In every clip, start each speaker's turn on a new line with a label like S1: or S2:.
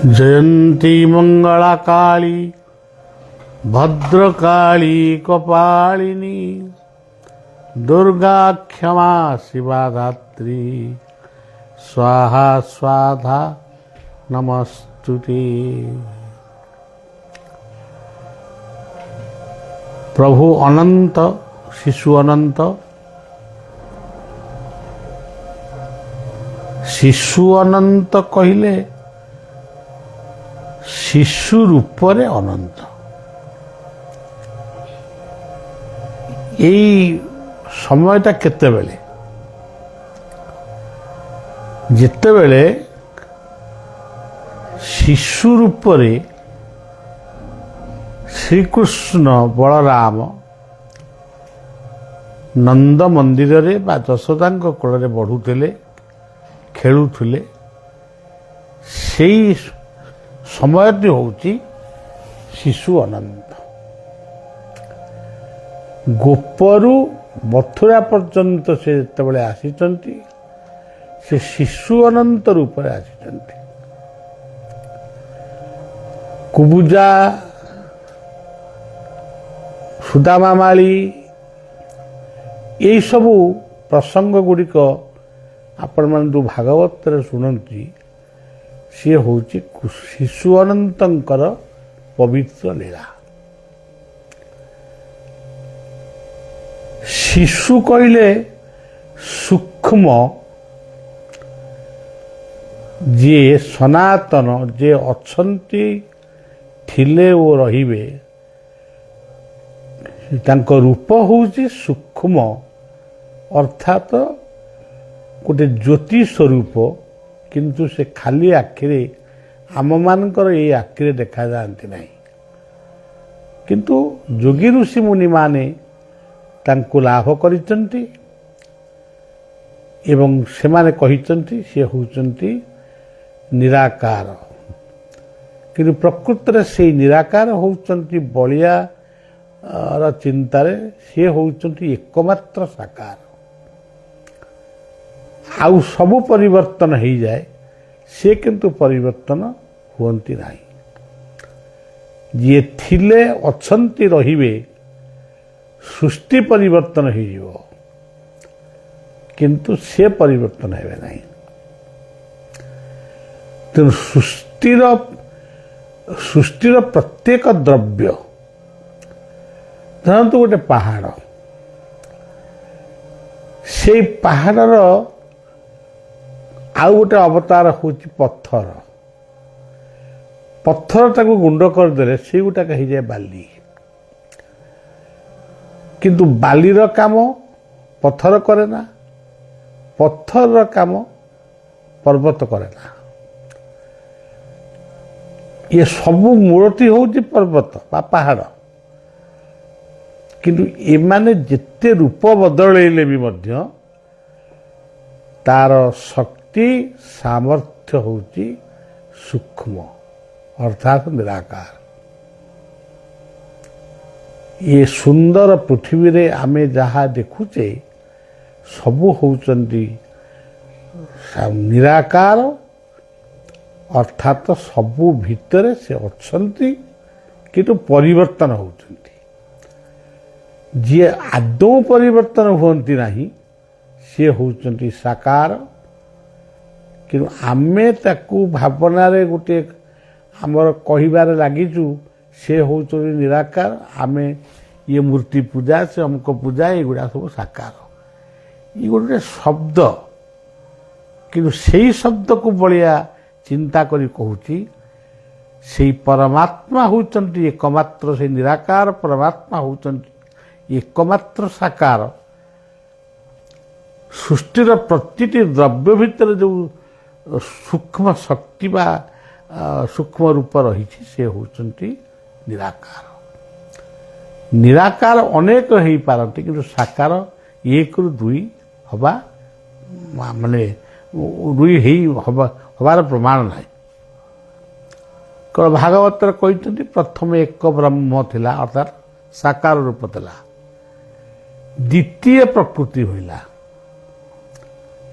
S1: जयंती मंगला काली भद्रकाली कपालिनी दुर्गा क्षमा शिवा धात्री स्वाहा स्वाधा नमस्तुते। प्रभु अनंत शिशु अनंत शिशु अनंत कहले शिशु रूपरे अनंत। यही समयटा केतेबेले जेतेबेले शिशु रूपरे श्रीकृष्ण बलराम नंद मंदिर रे बा जशोदा कोल बढ़ुले खेलुले से समयटी होउची शिशु अनंत। गोपरु मथुरा पर्यंत से जेतेबेले आसीचंती से शिशु अनंत रूप में आसीचंती। कुबुजा सुदामा माली यही सबू प्रसंग गुड़िक आपण मान जो भागवत शुणती सी हूँ शिशु अनंतर पवित्र लीला। शिशु कहले सूक्ष्म जे सनातन जे अच्छन्ति थिले ओ रहिबे तांको रूप होउची सूक्ष्म अर्थात गोटे ज्योति स्वरूप किंतु से खाली आखिरे आम मानकर ये आखिरे देखा जाती नहीं किंतु जोगी ऋषि मुनि माने तांको लाभ करिसंती एवं से माने कहिसंती से होउचंती निराकार किंतु प्रकृत रे से निराकार होउचंती बलिया र चिंतारे से होउचंती एकमात्र साकार। आउ सबु परिवर्तन हो जाए से किंतु परिवर्तन हुअंती नहीं। जे थिले अच्छन्ति रहिबे सृष्टि परिवर्तन हो जिवो किंतु से परिवर्तन हेबे नहीं। तेणु सृष्टिर प्रत्येक द्रव्य धरतु गोटे पहाड़ से पहाड़र आउ गोटे अवतार होची पत्थर पत्थर ताको गुंड करदे से गोटा कही जाए बाली किंतु बालीर काम पत्थर करे ना पत्थर काम पर्वत करे ना। ये सबू मूर्ति होची पर्वत बा पहाड़ किंतु एमाने जिते रूप बदलैले भी मध्य तार शक्ति सामर्थ्य होची सूक्ष्म अर्थात निराकार। ये सुंदर पृथ्वी रे आमे जहा देखुचे सबु होचंती निराकार अर्थात सबु भितरे से अच्छन्ति किंतु परिवर्तन होचंती। जे आदौ परिवर्तन हुअंती नहीं से होचंती साकार किंतु आमे ताकू भावना रे गोटे आमर कहिबार लागिचु से होचंती निराकार। आमे ये मूर्ति पूजा से हमको पूजा एगुड़ा सब साकार ये गोटे शब्द किंतु सेही शब्द को बलिया चिंता करी कहूची से परमात्मा होचंती एकमात्र से निराकार परमात्मा होचंती एकमात्र साकार। सृष्टिर प्रतिटी द्रव्य भितर जो सूक्ष्म शक्ति बा सूक्ष्म रूप रही से होचंती निराकार। निराकार अनेक हो पारती किंतु साकार एक रु दुई हवा माने दुई हबार प्रमाण नहीं। भागवत कहते प्रथम एक ब्रह्म थिला अर्थात साकार रूप थिला द्वितीय प्रकृति होइला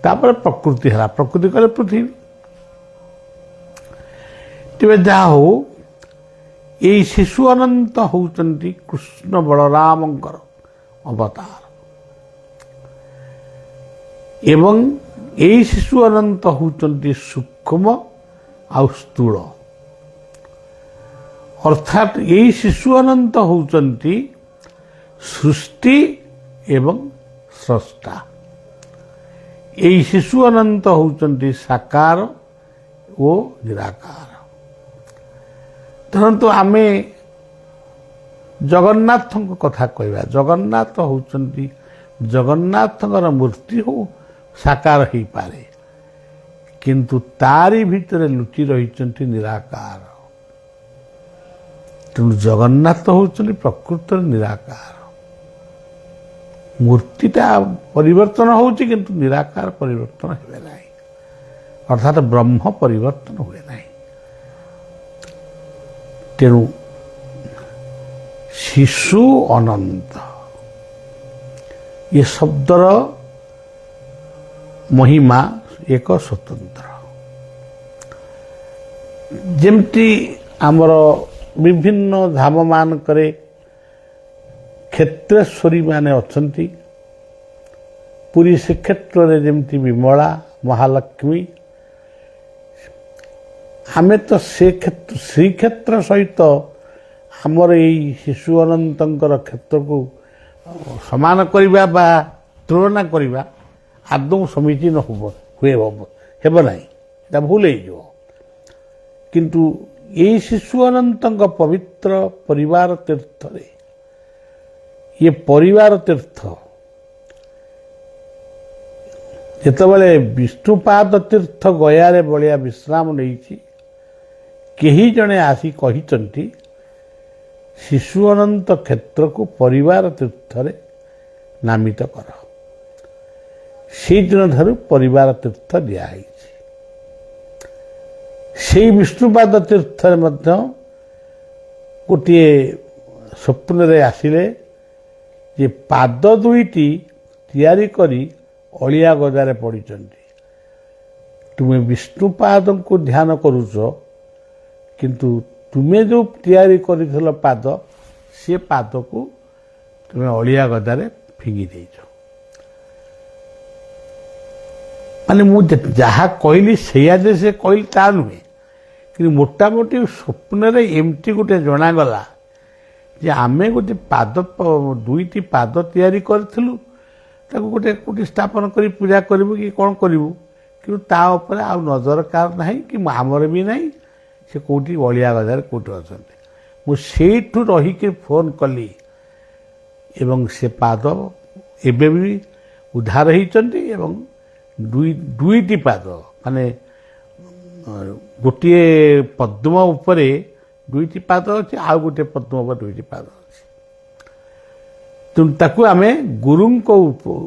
S1: तापर प्रकृति है प्रकृति कहले पृथ्वी ତେବେ ଯାହା ହଉ ଏଇ ଶିଶୁ ଅନନ୍ତ ହେଉଛନ୍ତି କୃଷ୍ଣ ବଳରାମଙ୍କର ଅବତାର ଏବଂ ଏଇ ଶିଶୁ ଅନନ୍ତ ହେଉଛନ୍ତି ସୂକ୍ଷ୍ମ ଆଉ ସ୍ଥୂଳ ଅର୍ଥାତ୍ ଏଇ ଶିଶୁ ଅନନ୍ତ ହେଉଛନ୍ତି ସୃଷ୍ଟି ଏବଂ ସ୍ରଷ୍ଟା। ଏଇ ଶିଶୁ ଅନନ୍ତ ହେଉଛନ୍ତି ସାକାର ଓ ନିରାକାର। ଧରନ୍ତୁ ଆମେ ଜଗନ୍ନାଥଙ୍କ କଥା କହିବା, ଜଗନ୍ନାଥ ହେଉଛନ୍ତି ଜଗନ୍ନାଥଙ୍କର ମୂର୍ତ୍ତି ହଉ ସାକାର ହେଇପାରେ, କିନ୍ତୁ ତାରି ଭିତରେ ଲୁଚି ରହିଛନ୍ତି ନିରାକାର। ତେଣୁ ଜଗନ୍ନାଥ ହେଉଛନ୍ତି ପ୍ରକୃତରେ ନିରାକାର। ମୂର୍ତ୍ତିଟା ପରିବର୍ତ୍ତନ ହେଉଛି କିନ୍ତୁ ନିରାକାର ପରିବର୍ତ୍ତନ ହେବେ ନାହିଁ, ଅର୍ଥାତ୍ ବ୍ରହ୍ମ ପରିବର୍ତ୍ତନ ହୁଏ ନାହିଁ। ତେଣୁ ଶିଶୁ ଅନନ୍ତ ଏ ଶବ୍ଦର ମହିମା ଏକ ସ୍ୱତନ୍ତ୍ର। ଯେମିତି ଆମର ବିଭିନ୍ନ ଧାମମାନଙ୍କରେ କ୍ଷେତ୍ରେଶ୍ୱରୀ ମାନେ ଅଛନ୍ତି, ପୁରୀ ଶ୍ରୀକ୍ଷେତ୍ରରେ ଯେମିତି ବିମଳା ମହାଲକ୍ଷ୍ମୀ, ଆମେ ତ ଶ୍ରୀକ୍ଷେତ୍ର ସହିତ ଆମର ଏଇ ଶିଶୁ ଅନନ୍ତଙ୍କର କ୍ଷେତ୍ରକୁ ସମାନ କରିବା ବା ତୁଳନା କରିବା ଆଦୌ ସମୀଚୀନ ହେବ ନାହିଁ, এটা ଭୁଲ ହେଇଯିବ। କିନ୍ତୁ ଏଇ ଶିଶୁ ଅନନ୍ତଙ୍କ ପବିତ୍ର ପରିବାର ତୀର୍ଥରେ ଇଏ ପରିବାର ତୀର୍ଥ ଯେତେବେଳେ ବିଷ୍ଣୁପାଦ ତୀର୍ଥ ଗୟାରେ ବଳିଆ ବିଶ୍ରାମ ନେଇଛି, କେହି ଜଣେ ଆସି କହିଛନ୍ତି ଶିଶୁ ଅନନ୍ତ କ୍ଷେତ୍ରକୁ ପରିବାର ତୀର୍ଥରେ ନାମିତ କର। ସେଇଦିନ ଠାରୁ ପରିବାର ତୀର୍ଥ ଦିଆହେଇଛି। ସେଇ ବିଷ୍ଣୁପାଦ ତୀର୍ଥରେ ମଧ୍ୟ ଗୋଟିଏ ସ୍ୱପ୍ନରେ ଆସିଲେ ଯେ ପାଦ ଦୁଇଟି ତିଆରି କରି ଅଳିଆ ଗଦାରେ ପଡ଼ିଛନ୍ତି। ତୁମେ ବିଷ୍ଣୁପାଦଙ୍କୁ ଧ୍ୟାନ କରୁଛ, କିନ୍ତୁ ତୁମେ ଯେଉଁ ତିଆରି କରିଥିଲ ପାଦ, ସେ ପାଦକୁ ତୁମେ ଅଳିଆ ଗଦାରେ ଫିଙ୍ଗି ଦେଇଛ। ମାନେ ମୁଁ ଯାହା କହିଲି ସେଇଆ ଯେ ସେ କହିଲି ତା ନୁହେଁ, କିନ୍ତୁ ମୋଟାମୋଟି ସ୍ୱପ୍ନରେ ଏମିତି ଗୋଟେ ଜଣାଗଲା ଯେ ଆମେ ଗୋଟେ ପାଦ ଦୁଇଟି ପାଦ ତିଆରି କରିଥିଲୁ, ତାକୁ କୋଉଠି ସ୍ଥାପନ କରି ପୂଜା କରିବୁ କି କ'ଣ କରିବୁ, କିନ୍ତୁ ତା ଉପରେ ଆଉ ନଜର କାର ନାହିଁ କି ଆମର ବି ନାହିଁ, ସେ କେଉଁଠି ଅଳିଆ ଗଦାରେ କେଉଁଠି ଅଛନ୍ତି। ମୁଁ ସେଇଠୁ ରହିକି ଫୋନ୍ କଲି ଏବଂ ସେ ପାଦ ଏବେ ବି ଉଦ୍ଧାର ହେଇଛନ୍ତି ଏବଂ ଦୁଇଟି ପାଦ, ମାନେ ଗୋଟିଏ ପଦ୍ମ ଉପରେ ଦୁଇଟି ପାଦ ଅଛି, ଆଉ ଗୋଟିଏ ପଦ୍ମ ଉପରେ ଦୁଇଟି ପାଦ ଅଛି। ତେଣୁ ତାକୁ ଆମେ ଗୁରୁଙ୍କ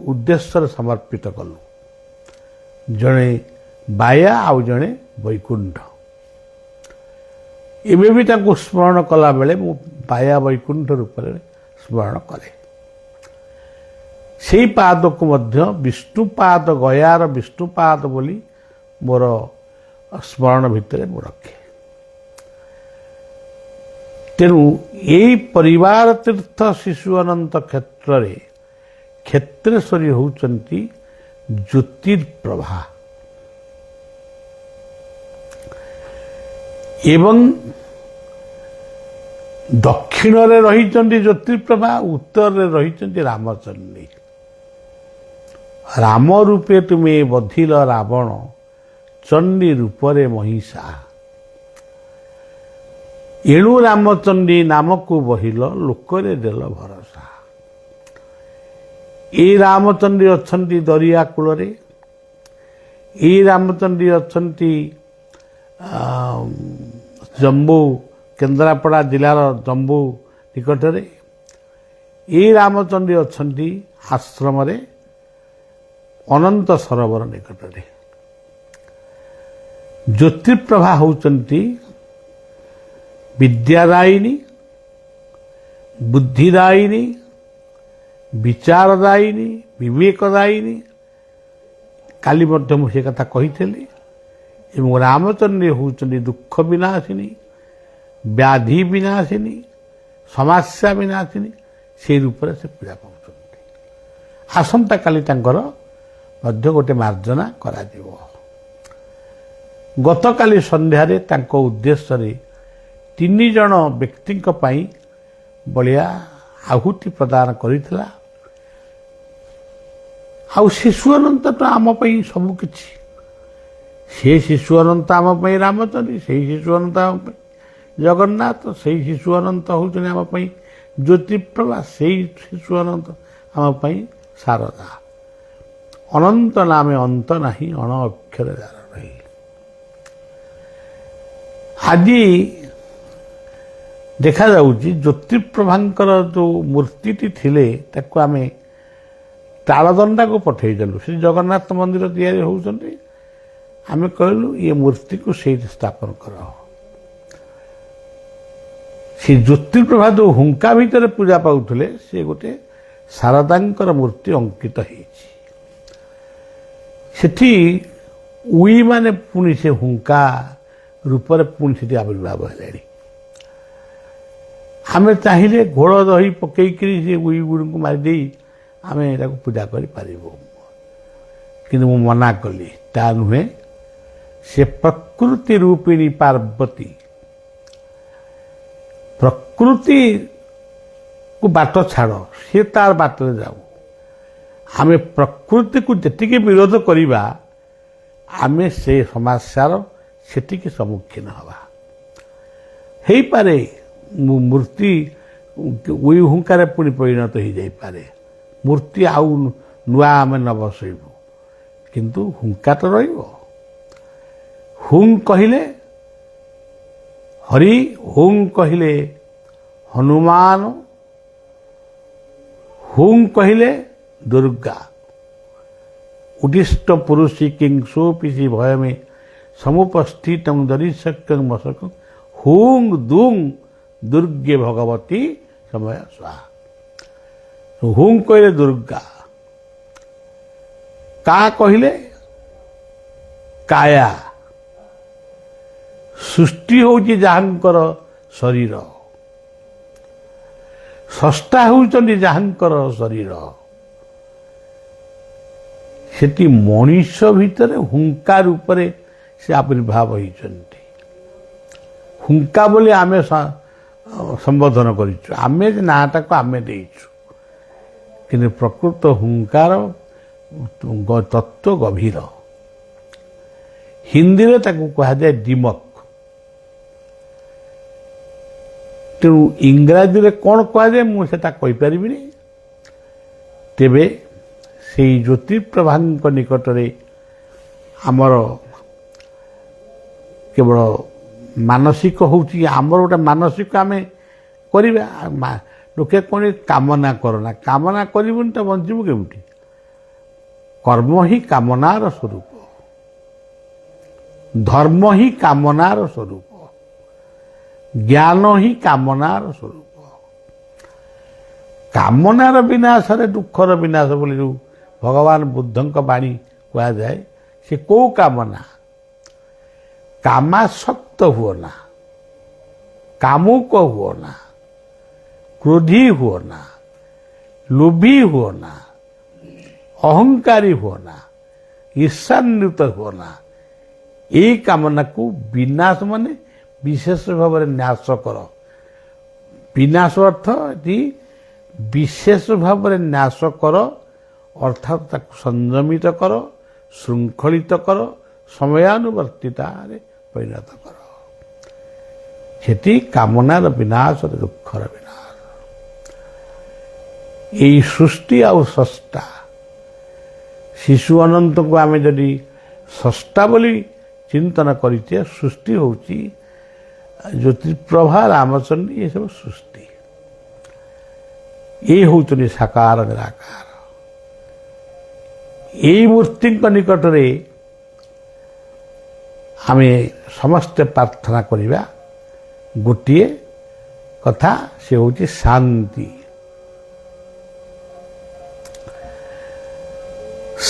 S1: ଉଦ୍ଦେଶ୍ୟରେ ସମର୍ପିତ କଲୁ, ଜଣେ ବାୟା ଆଉ ଜଣେ ବୈକୁଣ୍ଠ। ଏବେ ବି ତାଙ୍କୁ ସ୍ମରଣ କଲାବେଳେ ମୁଁ ବାୟା ବୈକୁଣ୍ଠ ରୂପରେ ସ୍ମରଣ କରେ। ସେଇ ପାଦକୁ ମଧ୍ୟ ବିଷ୍ଣୁପାଦ, ଗୟାର ବିଷ୍ଣୁପାଦ ବୋଲି ମୋର ସ୍ମରଣ ଭିତରେ ମୁଁ ରଖେ। ତେଣୁ ଏଇ ପରିବାର ତୀର୍ଥ ଶିଶୁ ଅନନ୍ତ କ୍ଷେତ୍ରରେ କ୍ଷେତ୍ରେଶ୍ୱରୀ ହେଉଛନ୍ତି ଜ୍ୟୋତିର୍ପ୍ରଭା ଏବଂ ଦକ୍ଷିଣରେ ରହିଛନ୍ତି ଜ୍ୟୋତିର୍ପ୍ରଭା, ଉତ୍ତରରେ ରହିଛନ୍ତି ରାମଚଣ୍ଡୀ। ରାମ ରୂପେ ତୁମେ ବଧିଲ ରାବଣ, ଚଣ୍ଡୀ ରୂପରେ ମହିଷା। ଏଣୁ ରାମଚଣ୍ଡୀ ନାମକୁ ବହିଲ, ଲୋକରେ ଦେଲ ଭରସା। ଏଇ ରାମଚଣ୍ଡୀ ଅଛନ୍ତି ଦରିଆ କୂଳରେ, ଏଇ ରାମଚଣ୍ଡୀ ଅଛନ୍ତି ଜମ୍ବୁ, କେନ୍ଦ୍ରାପଡ଼ା ଜିଲ୍ଲାର ଜମ୍ବୁ ନିକଟରେ। ଏଇ ରାମଚଣ୍ଡୀ ଅଛନ୍ତି ଆଶ୍ରମରେ ଅନନ୍ତ ସରୋବର ନିକଟରେ। ଜ୍ୟୋତିର୍ପ୍ରଭା ହେଉଛନ୍ତି ବିଦ୍ୟାଦାୟିନୀ, ବୁଦ୍ଧିଦାୟିନୀ, ବିଚାରଦାୟିନୀ, ବିବେକଦାୟିନୀ। କାଲି ମଧ୍ୟ ମୁଁ ସେ କଥା କହିଥିଲି ଏବଂ ରାମଚନ୍ଦ୍ର ହେଉଛନ୍ତି ଦୁଃଖ ବିନାଶିନୀ, ବ୍ୟାଧି ବିନାଶିନୀ, ସମସ୍ୟା ବିନାଶିନୀ। ସେହି ରୂପରେ ସେ ପୂଜା ପାଉଛନ୍ତି। ଆସନ୍ତାକାଲି ତାଙ୍କର ମଧ୍ୟ ଗୋଟେ ମାର୍ଜନା କରାଯିବ। ଗତକାଲି ସନ୍ଧ୍ୟାରେ ତାଙ୍କ ଉଦ୍ଦେଶ୍ୟରେ 3 ଜଣ ବ୍ୟକ୍ତିଙ୍କ ପାଇଁ ବଳିଆ ଆହୁତି ପ୍ରଦାନ କରିଥିଲା। ଆଉ ଶିଶୁ ଅନନ୍ତ ତ ଆମ ପାଇଁ ସବୁକିଛି। ସେ ଶିଶୁ ଅନନ୍ତ ଆମ ପାଇଁ ରାମଚନ୍ଦ୍ର, ସେଇ ଶିଶୁ ଅନନ୍ତ ଆମ ପାଇଁ ଜଗନ୍ନାଥ, ସେଇ ଶିଶୁ ଅନନ୍ତ ହେଉଛନ୍ତି ଆମ ପାଇଁ ଜ୍ୟୋତିପ୍ରଭା, ସେଇ ଶିଶୁ ଅନନ୍ତ ଆମ ପାଇଁ ଶାରଦା। ଅନନ୍ତ ନାମେ ଅନ୍ତ ନାହିଁ, ଅଣ ଅକ୍ଷରେ ଯାର ରହି। ଆଜି ଦେଖାଯାଉଛି ଜ୍ୟୋତିପ୍ରଭାଙ୍କର ଯେଉଁ ମୂର୍ତ୍ତିଟି ଥିଲେ ତାକୁ ଆମେ ତାଳଦଣ୍ଡାକୁ ପଠେଇଦେଲୁ। ଶ୍ରୀ ଜଗନ୍ନାଥ ମନ୍ଦିର ତିଆରି ହେଉଛନ୍ତି, ଆମେ କହିଲୁ ଏ ମୂର୍ତ୍ତିକୁ ସେଇଠି ସ୍ଥାପନ କର। ସେ ଜ୍ୟୋତିପ୍ରଭା ଯେଉଁ ହୁଙ୍କା ଭିତରେ ପୂଜା ପାଉଥିଲେ ସେ ଗୋଟେ ଶାରଦାଙ୍କର ମୂର୍ତ୍ତି ଅଙ୍କିତ ହେଇଛି। ସେଠି ଉଇ ମାନେ ପୁଣି ସେ ହୁଙ୍କା ରୂପରେ ପୁଣି ସେଠି ଆବିର୍ଭାବ ହେଲେଣି। ଆମେ ଚାହିଁଲେ ଘୋଳ ଦହି ପକେଇକିରି ସେ ଉଇ ଗୁଡ଼ିକୁ ମାରିଦେଇ ଆମେ ତାକୁ ପୂଜା କରିପାରିବୁ, କିନ୍ତୁ ମୁଁ ମନା କଲି, ତା ନୁହେଁ। ସେ ପ୍ରକୃତି ରୂପିଣୀ ପାର୍ବତୀ, ପ୍ରକୃତିକୁ ବାଟ ଛାଡ଼, ସେ ତାର ବାଟରେ ଯାଉ। ଆମେ ପ୍ରକୃତିକୁ ଯେତିକି ବିରୋଧ କରିବା ଆମେ ସେ ସମସ୍ୟାର ସେତିକି ସମ୍ମୁଖୀନ ହେବା। ହେଇପାରେ ମୂର୍ତ୍ତି ଉଇ ହୁଙ୍କାରେ ପୁଣି ପରିଣତ ହୋଇଯାଇପାରେ, ମୂର୍ତ୍ତି ଆଉ ନୂଆ ଆମେ ନ ବସେଇବୁ, କିନ୍ତୁ ହୁଙ୍କା ତ ରହିବ। ହୁଂ କହିଲେ ହରି, ହୁଂ କହିଲେ ହନୁମାନ, ହୁଂ କହିଲେ ଦୁର୍ଗା। ଉଦ୍ଦିଷ୍ଟ ପୁରୁଷୀ କିଂସୁ ପିସି ଭୟମେ ସମୁପସ୍ଥିତଂ ଦରିଶକ୍ୟଂ ମଶକଂ ହୁଂ ଦୁଂ ଦୁର୍ଗେ ଭଗବତୀ ସମୟ ସ୍ୱାହା। ହୁଂ କହିଲେ ଦୁର୍ଗା, କା କହିଲେ କାୟା। ସୃଷ୍ଟି ହେଉଛି ଯାହାଙ୍କର ଶରୀର, ସ୍ରଷ୍ଟା ହେଉଛନ୍ତି ଯାହାଙ୍କର ଶରୀର। ସେଠି ମଣିଷ ଭିତରେ ହୁଙ୍କା ରୂପରେ ସେ ଆବିର୍ଭାବ ହୋଇଛନ୍ତି। ହୁଙ୍କା ବୋଲି ଆମେ ସମ୍ବୋଧନ କରିଛୁ, ଆମେ ନାଁଟାକୁ ଆମେ ଦେଇଛୁ, କିନ୍ତୁ ପ୍ରକୃତ ହୁଙ୍କାର ତତ୍ଵ ଗଭୀର। ହିନ୍ଦୀରେ ତାକୁ କୁହାଯାଏ ଡିମକ୍। ତେଣୁ ଇଂରାଜୀରେ କ'ଣ କୁହାଯାଏ ମୁଁ ସେଟା କହିପାରିବିନି। ତେବେ ସେଇ ଜ୍ୟୋତିପ୍ରଭାଙ୍କ ନିକଟରେ ଆମର କେବଳ ମାନସିକ ହେଉଛି, ଆମର ଗୋଟେ ମାନସିକ ଆମେ କରିବା। ଲୋକେ କ'ଣ କାମନା କରନା, କାମନା କରିବୁନି ତ ବଞ୍ଚିବୁ କେମିତି? କର୍ମ ହିଁ କାମନାର ସ୍ୱରୂପ, ଧର୍ମ ହିଁ କାମନାର ସ୍ୱରୂପ, ଜ୍ଞାନ ହିଁ କାମନାର ସ୍ୱରୂପ। କାମନାର ବିନାଶରେ ଦୁଃଖର ବିନାଶ ବୋଲି ଯେଉଁ ଭଗବାନ ବୁଦ୍ଧଙ୍କ ବାଣୀ କୁହାଯାଏ, ସେ କୋଉ କାମନା? କାମାସକ୍ତ ହୁଅ ନା, କାମୁକ ହୁଅ ନା, କ୍ରୋଧୀ ହୁଅ ନା, ଲୋଭୀ ହୁଅ ନା, ଅହଙ୍କାରୀ ହୁଅ ନା, ଈର୍ଷାନ୍ୱିତ ହୁଅ ନା। এই କାମନାକୁ ବିନାଶ ମାନେ ବିଶେଷ ଭାବରେ ନ୍ୟାସ କର। ବିନାଶ ଅର୍ଥ ଏଠି ବିଶେଷ ଭାବରେ ନ୍ୟାସ କର, ଅର୍ଥାତ୍ ତାକୁ ସଂଯମିତ କର, ଶୃଙ୍ଖଳିତ କର, ସମୟାନୁବର୍ତ୍ତିତାରେ ପରିଣତ କର। ସେଠି କାମନାର ବିନାଶରେ ଦୁଃଖର ବିନାଶ। এই ସୃଷ୍ଟି ଆଉ ସ୍ରଷ୍ଟା, ଶିଶୁ ଅନନ୍ତକୁ ଆମେ ଯଦି ସ୍ରଷ୍ଟା ବୋଲି ଚିନ୍ତନ କରିଛେ, ସୃଷ୍ଟି ହେଉଛି ଜ୍ୟୋତିପ୍ରଭା, ରାମଚନ୍ଦ୍ର, ଏସବୁ ସୃଷ୍ଟି। ଏ ହେଉଛନ୍ତି ସାକାର ନିରାକାର। এই ମୂର୍ତ୍ତିଙ୍କ ନିକଟରେ ଆମେ ସମସ୍ତେ ପ୍ରାର୍ଥନା କରିବା ଗୋଟିଏ କଥା, ସେ ହେଉଛି ଶାନ୍ତି।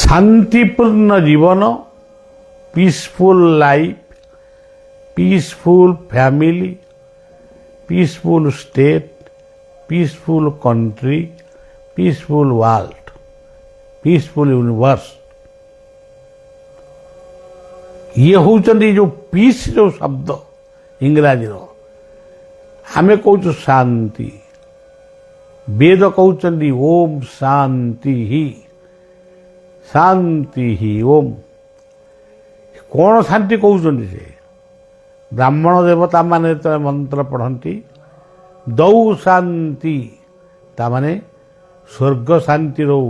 S1: ଶାନ୍ତିପୂର୍ଣ୍ଣ ଜୀବନ peaceful life, peaceful family, peaceful state, peaceful country, peaceful world, peaceful universe. ये होचंदी जो पीस जो शब्द इंग्राजी रो हमें कहूँ शांति वेद कहते ओम शांति ही ओम कौन शांति कहते से ब्राह्मण देवता माने तो मंत्र पढ़ती दौ शांति तामाने स्वर्ग शांति रो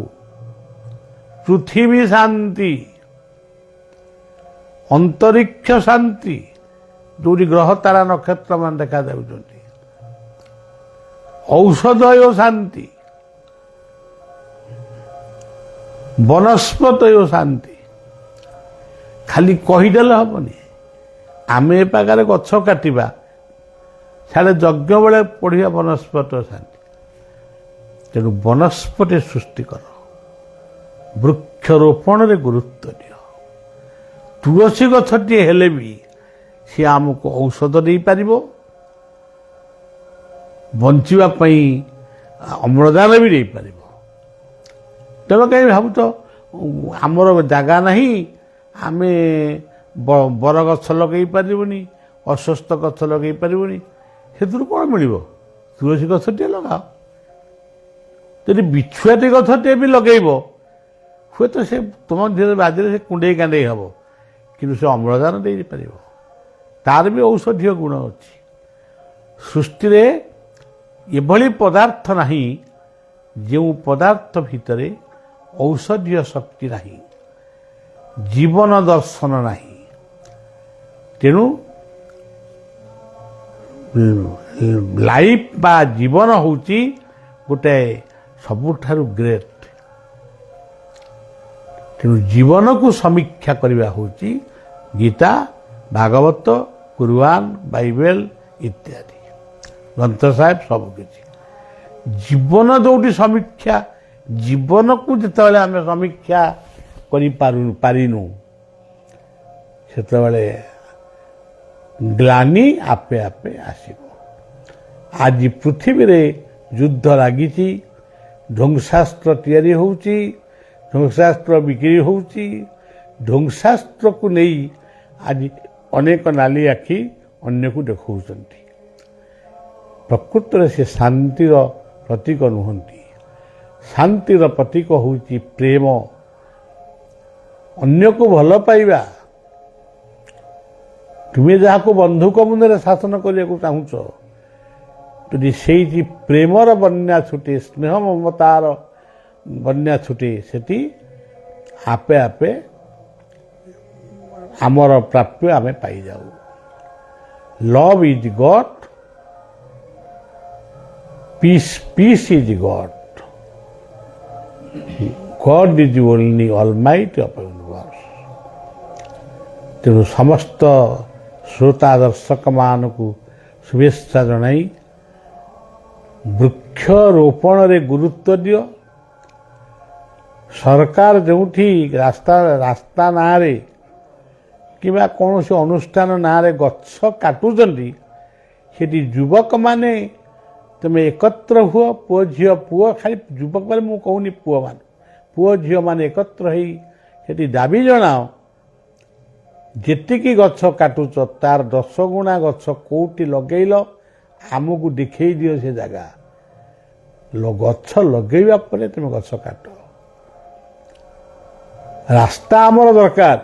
S1: पृथ्वी शांति अंतरिक्ष शांति जो ग्रह तारा नक्षत्र मान देखा जाउछंती औषधय शांति वनस्पतय शांति खाली कहीदेले हेनी आम ए पाखे गछ काटिबा साढ़े यज्ञ बेले पढ़िया वनस्पत शांति तेणु वनस्पति सृष्टि कर वृक्षरोपण रे गुरुत्व दियो तुलसी गछटी हेले भी सी आमको औषध दे पारिबो बंचिबा पई अम्लजान भी दे पारिबो तेणु कहीं भावुच आमर जगह नहीं आमे बर गछ लगे पारिबुनी अस्वस्थ गछ लगे पारिबुनी हेतु कौन मिलिबो तुलसी गछटी लगाओ यदि बिछुआटी गछटी भी लगेइबो हुए तो से तुम धीरे बाजिले से कुंडे कांडे हम कि से अम्लजान दे पार तार भी औषधीय गुण अच्छी सृष्टि रे एभली पदार्थ नहीं जो पदार्थ भितर औषधीय शक्ति नहीं जीवन दर्शन नहीं तेणु लाइफ बा जीवन होची गोटे सबुठारु ग्रेट तेणु जीवन को समीक्षा करवा होची गीता भागवत कुरान बाइबल इत्यादि ग्रंथ साहेब सबकिछि जीवन जोटी समीक्षा जीवन को जिते आम समीक्षा करिनु सेतबेले ग्लानि आपे आपे आसिबो आज पृथ्वी रे युद्ध लगी ध्वंसास्त्र तैयारी होउची ध्वंसास्त्र बिक्री होउची ध्वंसास्त्र को नहीं आज अनेक नाली आखि अन्य को देखौचंती प्रकृत से शांतिर प्रतीक नुहंती शांतिर प्रतीक होउची प्रेम अन्य को भल पाइबा तुम्हें जहाँ को बंधुक मुंदे शासन करने को चाहूच यदि से प्रेमर बन्या छुटे स्नेह ममतार बन्या छुटे सेठी आपे आपे आमर प्राप्य आमे पाई जाऊ love is God peace is God God is only almighty of universe तेणु समस्त श्रोता दर्शक मान को शुभेच्छा जनाई वृक्षरोपण रे गुरुत्व दियो सरकार जोठी रास्ता ना रे किबा कौन से अनुष्ठान ना रे गछ काटुचंती सेठी युवक माने तुम एकत्र हुआ पुओ झील पुओ खाली युवक माने मु कहूनी पुओ मान पुओ झील माने एकत्र होई सेठी दाबी जनाओ जेतिकी गछ काटुच तार 10 गुणा गछ कोउटी लगेइल आमको दिखई दियो से जगह गछ लगेइबा परे तुम गछ काट रास्ता आमर दरकार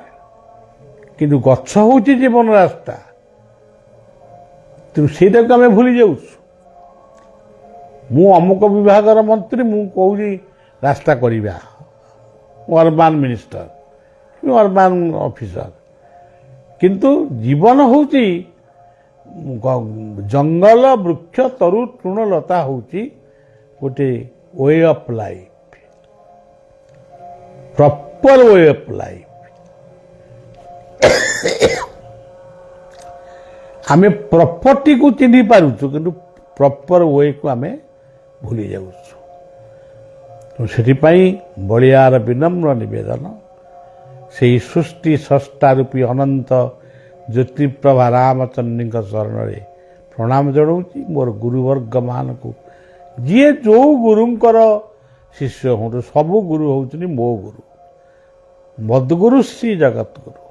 S1: किंतु गछ होउची जीवन रास्ता तुम सेटा को आम भूली जाऊ मु अमुक विभागर मंत्री मु कहूँ रास्ता करिबा अर्बान मिनिस्टर अर्बान ऑफिसर किंतु जीवन होउची जंगल वृक्ष तरु तृणलता होउची गोटे way of life proper way of life आमे प्रॉपर्टी को चिन्ह पारुछु किंतु प्रॉपर वे को आमे भूली जाउछु तो सेठी पई बलियार विनम्र निवेदन ସେହି ସୃଷ୍ଟି ସ୍ରଷ୍ଟା ରୂପୀ ଅନନ୍ତ ଜ୍ୟୋତିପ୍ରଭା ରାମଚନ୍ଦ୍ରଙ୍କ ଶରଣରେ ପ୍ରଣାମ ଜଣାଉଛି। ମୋର ଗୁରୁବର୍ଗମାନଙ୍କୁ ଯିଏ ଯେଉଁ ଗୁରୁଙ୍କର ଶିଷ୍ୟ ହୁଅନ୍ତୁ, ସବୁ ଗୁରୁ ହେଉଛନ୍ତି ମୋ ଗୁରୁ। ମଦ୍ଗୁରୁ ଶ୍ରୀ ଜଗତଗୁରୁ।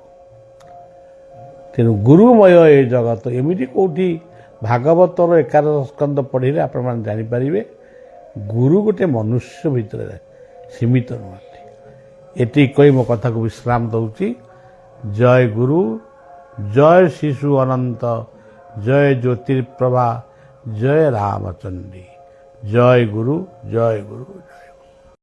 S1: ତେଣୁ ଗୁରୁମୟ ଏ ଜଗତ। ଏମିତି କେଉଁଠି ଭାଗବତର 11 ସ୍କନ୍ଦ ପଢ଼ିଲେ ଆପଣମାନେ ଜାଣିପାରିବେ ଗୁରୁ ଗୋଟେ ମନୁଷ୍ୟ ଭିତରେ ସୀମିତ ନୁହନ୍ତି। ଏତିକି କହି ମୋ କଥାକୁ ବିଶ୍ରାମ ଦେଉଛି। ଜୟ ଗୁରୁ, ଜୟ ଶିଶୁ ଅନନ୍ତ, ଜୟ ଜ୍ୟୋତିର୍ପ୍ରଭା, ଜୟ ରାମଚଣ୍ଡୀ। ଜୟ ଗୁରୁ, ଜୟ ଗୁରୁ, ଜୟ